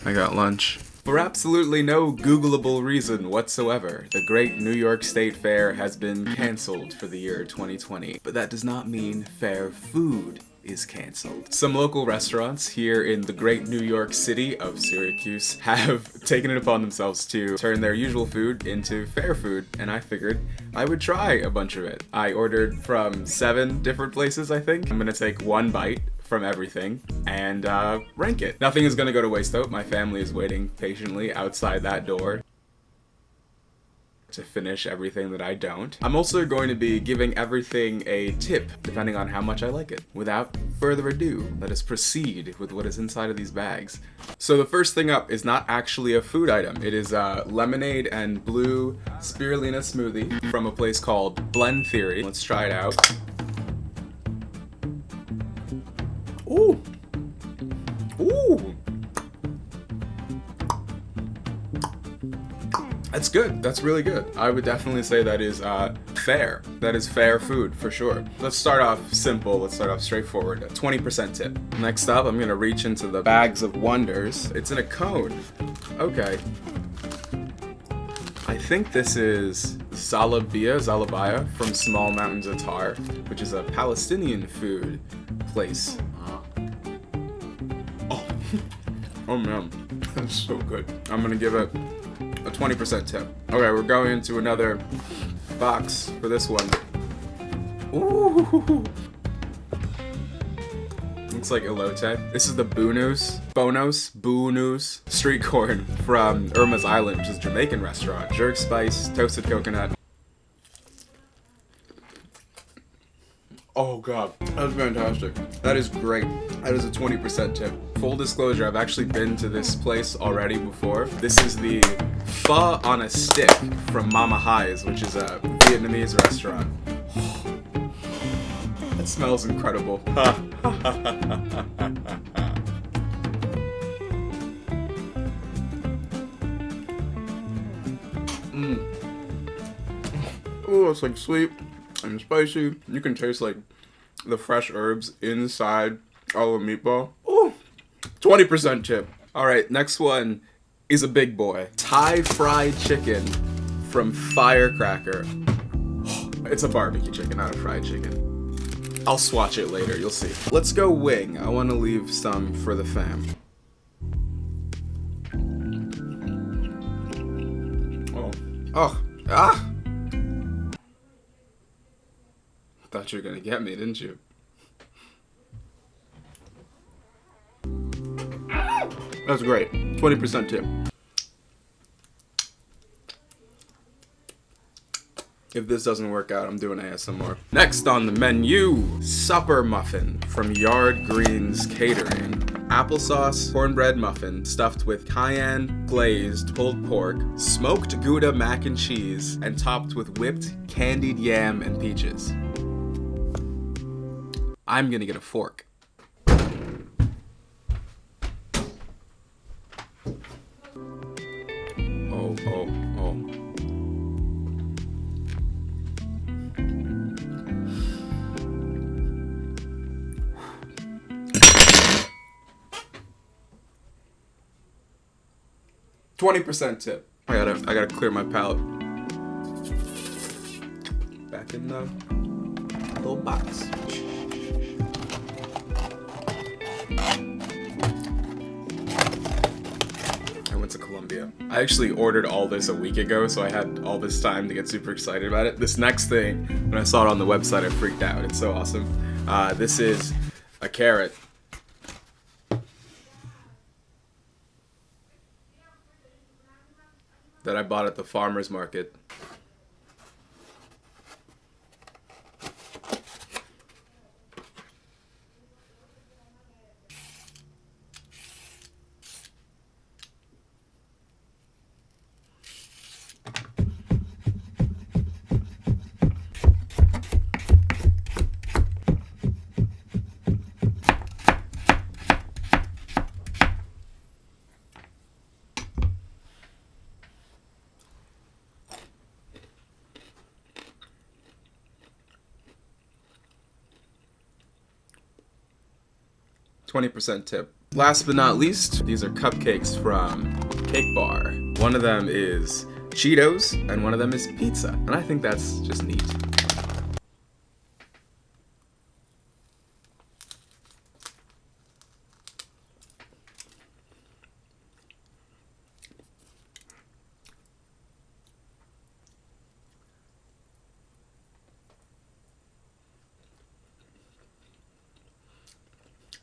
I got lunch. For absolutely no Googleable reason whatsoever, the Great New York State Fair has been cancelled for the year 2020. But that does not mean fair food is cancelled. Some local restaurants here in the great New York City of Syracuse have taken it upon themselves to turn their usual food into fair food, and I figured I would try a bunch of it. I ordered from 7 different places, I think. I'm gonna take one bite from everything and rank it. Nothing is gonna go to waste though. My family is waiting patiently outside that door to finish everything that I don't. I'm also going to be giving everything a tip depending on how much I like it. Without further ado, let us proceed with what is inside of these bags. So the first thing up is not actually a food item. It is a lemonade and blue spirulina smoothie from a place called Blend Theory. Let's try it out. Ooh! Ooh! That's good. That's really good. I would definitely say that is fair. That is fair food for sure. Let's start off simple. Let's start off straightforward. A 20% tip. Next up, I'm gonna reach into the bags of wonders. It's in a cone. Okay. I think this is Zalabia from Small Mountain Za'atar, which is a Palestinian food place. Oh, oh man, that's so good. I'm gonna give it a 20% tip. Okay, we're going into another box for this one. Ooh. Looks like elote. This is the Bonos street corn from Irma's Island, which is a Jamaican restaurant. Jerk spice, toasted coconut. Oh god, that was fantastic. That is great. That is a 20% tip. Full disclosure, I've actually been to this place already before. This is the pho on a stick from Mama Hai's, which is a Vietnamese restaurant. It smells incredible. Oh, it's like sweet and spicy. You can taste like the fresh herbs inside all the meatball. Ooh, 20% tip. All right, next one is a big boy. Thai fried chicken from Firecracker. It's a barbecue chicken, not a fried chicken. I'll swatch it later, you'll see. Let's go wing. I want to leave some for the fam. Oh, ah! Thought you were gonna get me, didn't you? That's great. 20% tip. If this doesn't work out, I'm doing ASMR. Next on the menu, supper muffin from Yard Greens Catering. Applesauce cornbread muffin stuffed with cayenne glazed pulled pork, smoked Gouda mac and cheese, and topped with whipped candied yam and peaches. I'm gonna get a fork. Oh, oh, oh. $20% tip. I gotta clear my palate. Back in the little box. I went to Colombia. I actually ordered all this a week ago, so I had all this time to get super excited about it. This next thing, when I saw it on the website, I freaked out. It's so awesome. This is a carrot. That I bought at the farmer's market. 20% tip. Last but not least, these are cupcakes from Cake Bar. One of them is Cheetos, and one of them is pizza. And I think that's just neat.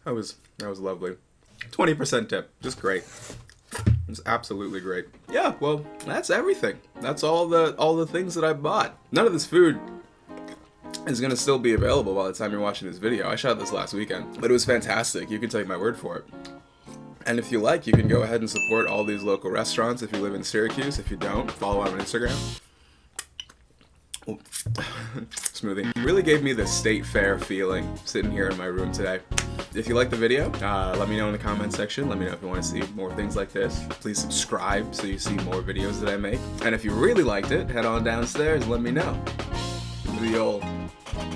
That was lovely. 20% tip, just great. It's absolutely great. Yeah, well, that's everything. That's all the things that I bought. None of this food is gonna still be available by the time you're watching this video. I shot this last weekend, but it was fantastic. You can take my word for it. And if you like, you can go ahead and support all these local restaurants if you live in Syracuse. If you don't, follow on Instagram. Oh. Smoothie. Really gave me the state fair feeling sitting here in my room today. If you like the video, let me know in the comment section. Let me know if you want to see more things like this. Please subscribe so you see more videos that I make. And if you really liked it, head on downstairs and let me know. The old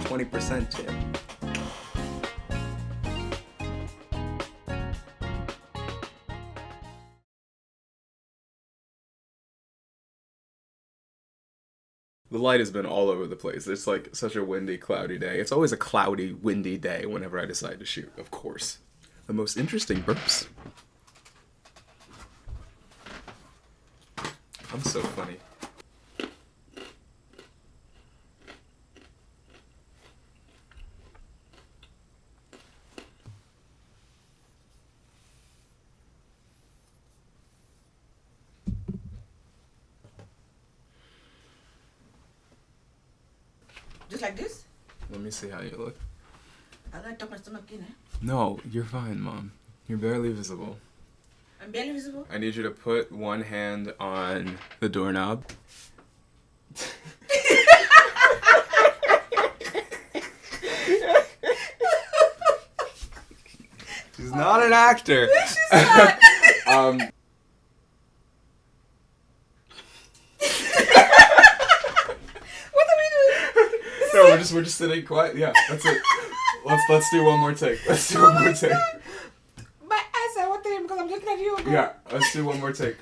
20% tip. The light has been all over the place. It's like such a windy, cloudy day. It's always a cloudy, windy day whenever I decide to shoot, of course. The most interesting burps. I'm so funny. Just like this? Let me see how you look. I gotta tuck my stomach in, eh? No, you're fine, Mom. You're barely visible. I'm barely visible? I need you to put one hand on the doorknob. She's not an actor. She's not. No, we're just sitting quiet. Yeah, that's it. Let's do one more take. Let's do one more take. My eyes are watering because I'm looking at you. Yeah, let's do one more take.